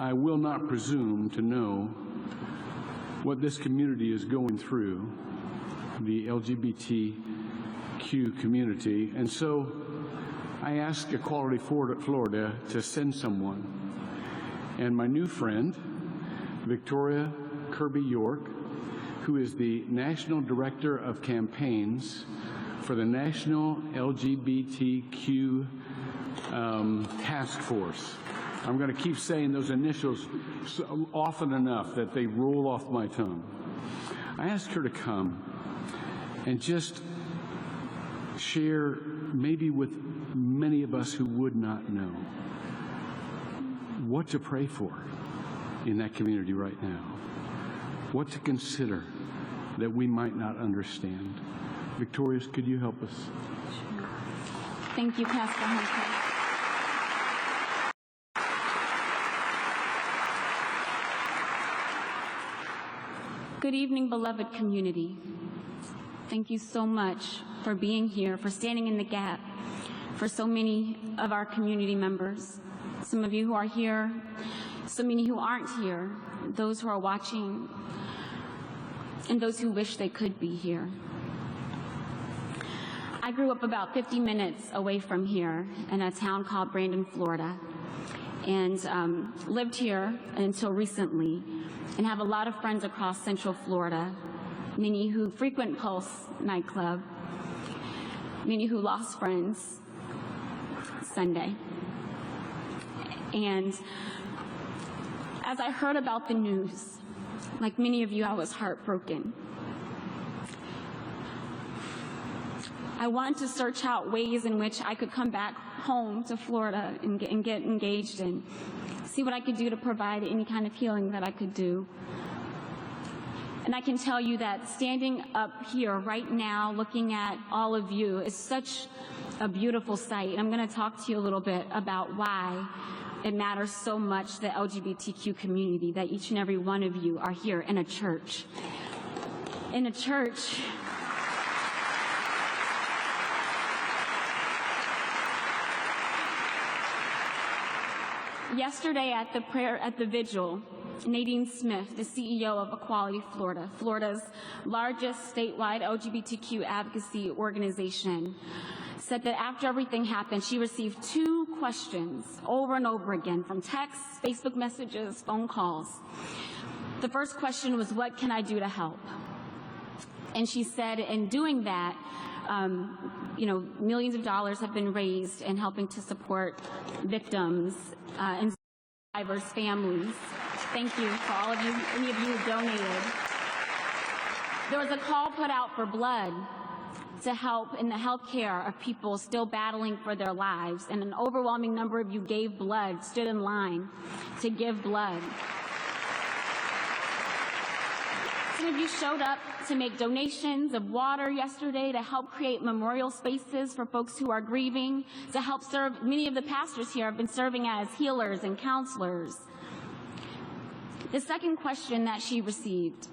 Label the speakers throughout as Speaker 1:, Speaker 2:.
Speaker 1: I will not presume to know what this community is going through, the LGBTQ community, and so I asked Equality Florida to send someone. And my new friend, Victoria Kirby York, who is the National Director of Campaigns for the National LGBTQ Task Force. I'm going to keep saying those initials often enough that they roll off my tongue. I asked her to come and just share, maybe with many of us who would not know, what to pray for in that community right now, what to consider that we might not understand. Victoria, could you help us?
Speaker 2: Sure. Thank you, Pastor Hunter. Good evening, beloved community. Thank you so much for being here, for standing in the gap for so many of our community members. Some of you who are here, so many who aren't here, those who are watching, and those who wish they could be here. I grew up about 50 minutes away from here in a town called Brandon, Florida, and lived here until recently, and have a lot of friends across Central Florida, many who frequent Pulse nightclub, many who lost friends Sunday. And as I heard about the news, like many of you, I was heartbroken. I wanted to search out ways in which I could come back home to Florida and get engaged and see what I could do to provide any kind of healing that I could do. And I can tell you that standing up here right now, looking at all of you, is such a beautiful sight. And I'm going to talk to you a little bit about why it matters so much, the LGBTQ community, that each and every one of you are here in a church. In a church yesterday at the vigil, Nadine Smith, the CEO of Equality Florida, Florida's largest statewide LGBTQ advocacy organization, said that after everything happened, she received 2 questions over and over again from texts, Facebook messages, phone calls. The first question was, what can I do to help? And she said in doing that, millions of dollars have been raised in helping to support victims and survivors' families. Thank you for all of you, any of you who donated. There was a call put out for blood to help in the health care of people still battling for their lives, and an overwhelming number of you gave blood, stood in line to give blood. Some of you showed up to make donations of water yesterday to help create memorial spaces for folks who are grieving, to help serve. Many of the pastors here have been serving as healers and counselors. The second question that she received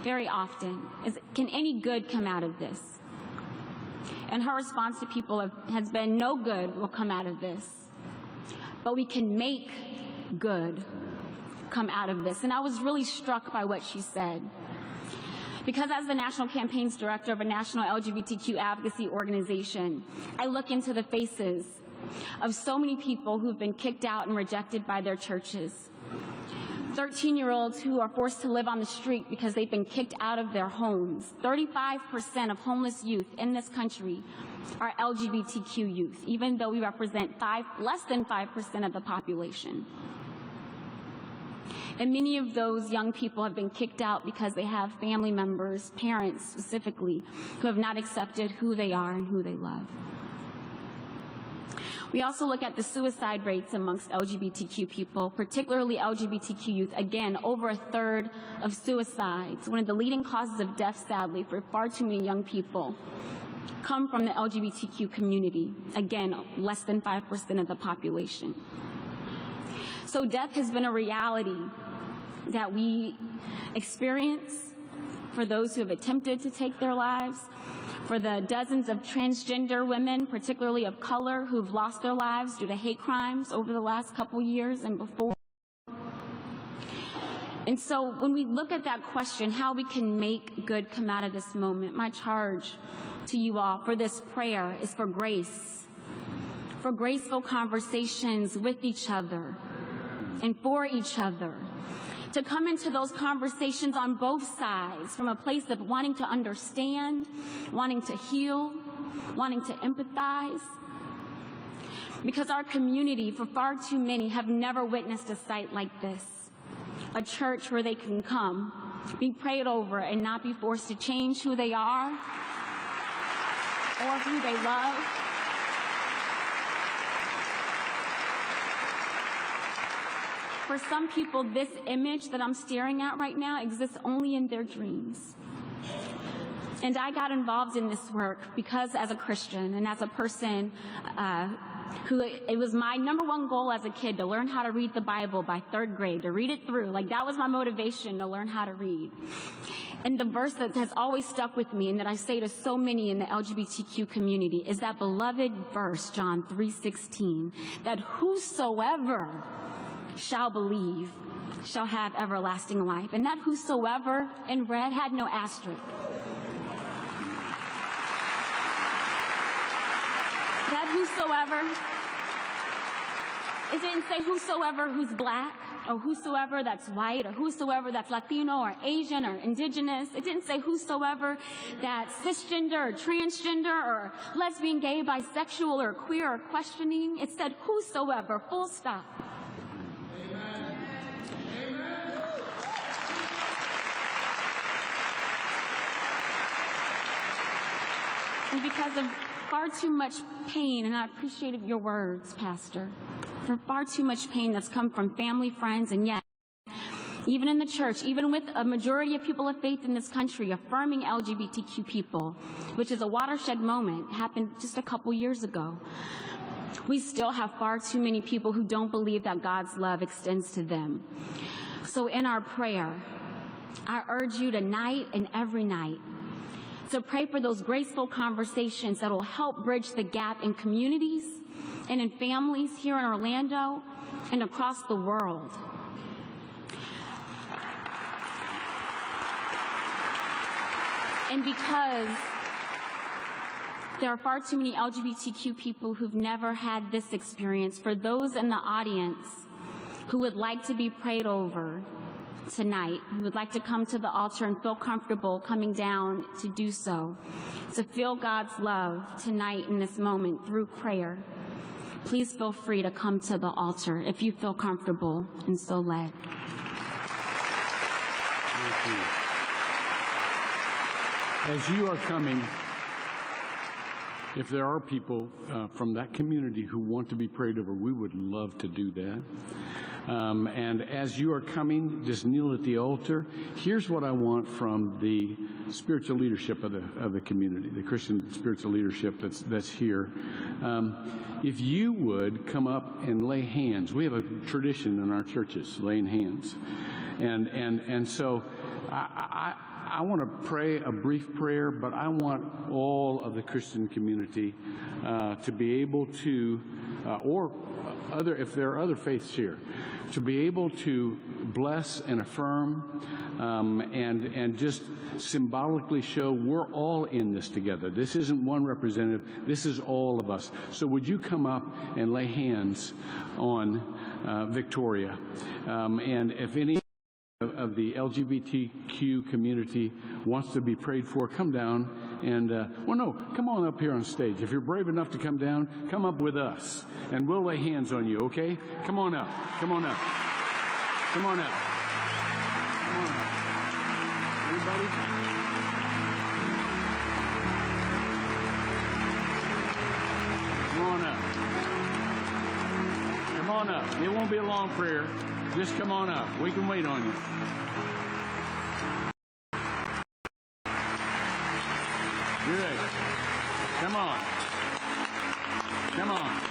Speaker 2: very often is, can any good come out of this? And her response to people has been, no good will come out of this, but we can make good come out of this. And I was really struck by what she said, because as the National Campaigns Director of a national LGBTQ advocacy organization, I look into the faces of so many people who've been kicked out and rejected by their churches. 13-year-olds who are forced to live on the street because they've been kicked out of their homes. 35% of homeless youth in this country are LGBTQ youth, even though we represent less than 5% of the population. And many of those young people have been kicked out because they have family members, parents specifically, who have not accepted who they are and who they love. We also look at the suicide rates amongst LGBTQ people, particularly LGBTQ youth. Again, over a third of suicides, one of the leading causes of death, sadly, for far too many young people, come from the LGBTQ community. Again, less than 5% of the population. So death has been a reality that we experience for those who have attempted to take their lives, for the dozens of transgender women, particularly of color, who've lost their lives due to hate crimes over the last couple years and before. And so when we look at that question, how we can make good come out of this moment, my charge to you all for this prayer is for grace, for graceful conversations with each other and for each other, to come into those conversations on both sides from a place of wanting to understand, wanting to heal, wanting to empathize. Because our community, for far too many, have never witnessed a sight like this. A church where they can come, be prayed over, and not be forced to change who they are or who they love. For some people, this image that I'm staring at right now exists only in their dreams. And I got involved in this work because as a Christian and as a person it was my number one goal as a kid to learn how to read the Bible by 3rd grade, to read it through. Like, that was my motivation, to learn how to read. And the verse that has always stuck with me and that I say to so many in the LGBTQ community is that beloved verse, John 3:16, that whosoever shall believe shall have everlasting life. And that whosoever in red had no asterisk. That whosoever, it didn't say whosoever who's black, or whosoever that's white, or whosoever that's Latino or Asian or indigenous. It didn't say whosoever that's cisgender or transgender or lesbian, gay, bisexual, or queer or questioning. It said whosoever, full stop. And because of far too much pain, and I appreciated your words, Pastor, for far too much pain that's come from family, friends, and yet, even in the church, even with a majority of people of faith in this country affirming LGBTQ people, which is a watershed moment, happened just a couple years ago, we still have far too many people who don't believe that God's love extends to them. So in our prayer, I urge you tonight and every night to pray for those graceful conversations that will help bridge the gap in communities and in families here in Orlando and across the world. And because there are far too many LGBTQ people who've never had this experience, for those in the audience who would like to be prayed over tonight, who would like to come to the altar and feel comfortable coming down to do so, to feel God's love tonight in this moment through prayer, please feel free to come to the altar if you feel comfortable and so led.
Speaker 1: Thank you. As you are coming, if there are people from that community who want to be prayed over, we would love to do that. And as you are coming, just kneel at the altar. Here's what I want from the spiritual leadership of the community, the Christian spiritual leadership that's here. If you would come up and lay hands. We have a tradition in our churches, laying hands. And so I want to pray a brief prayer, but I want all of the Christian community to be able to, if there are other faiths here, to be able to bless and affirm and just symbolically show we're all in this together. This isn't one representative. This is all of us. So would you come up and lay hands on Victoria? And if any of the LGBTQ community wants to be prayed for, come down and, come on up here on stage. If you're brave enough to come down, come up with us and we'll lay hands on you, okay? Come on up. Come on up. Come on up. Come on up. Everybody? Come on up. Come on up. It won't be a long prayer. Just come on up. We can wait on you. Good. Come on. Come on.